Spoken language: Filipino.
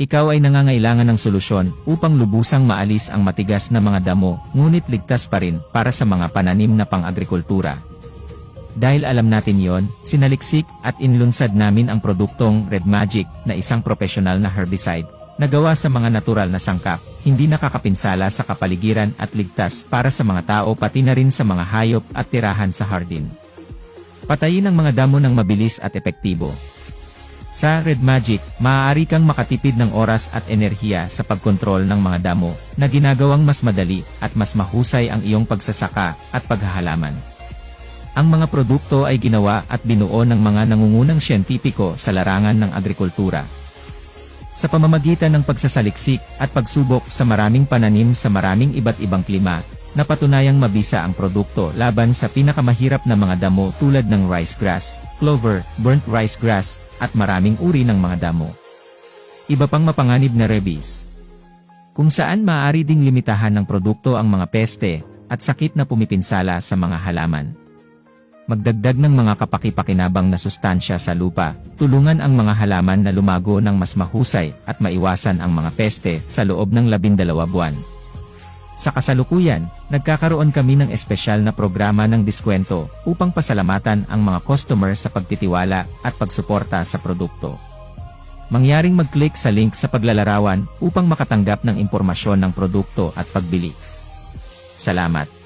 Ikaw ay nangangailangan ng solusyon upang lubusang maalis ang matigas na mga damo, ngunit ligtas pa rin para sa mga pananim na pang-agrikultura. Dahil alam natin yon, sinaliksik at inlunsad namin ang produktong Red Magic na isang profesional na herbicide na gawa sa mga natural na sangkap, hindi nakakapinsala sa kapaligiran at ligtas para sa mga tao pati na rin sa mga hayop at tirahan sa hardin. Patayin ang mga damo ng mabilis at epektibo. Sa Red Magic, maaari kang makatipid ng oras at enerhiya sa pagkontrol ng mga damo na ginagawang mas madali at mas mahusay ang iyong pagsasaka at paghahalaman. Ang mga produkto ay ginawa at binuo ng mga nangungunang siyentipiko sa larangan ng agrikultura. Sa pamamagitan ng pagsasaliksik at pagsubok sa maraming pananim sa maraming iba't ibang klima, napatunayang mabisa ang produkto laban sa pinakamahirap na mga damo tulad ng rice grass, clover, burnt rice grass, at maraming uri ng mga damo. Iba pang mapanganib na rabies, kung saan maaari ding limitahan ng produkto ang mga peste at sakit na pumipinsala sa mga halaman. Magdagdag ng mga kapaki-pakinabang na sustansya sa lupa, tulungan ang mga halaman na lumago ng mas mahusay at maiwasan ang mga peste sa loob ng 12 buwan. Sa kasalukuyan, nagkakaroon kami ng espesyal na programa ng diskwento upang pasalamatan ang mga customer sa pagtitiwala at pagsuporta sa produkto. Mangyaring mag-click sa link sa paglalarawan upang makatanggap ng impormasyon ng produkto at pagbili. Salamat!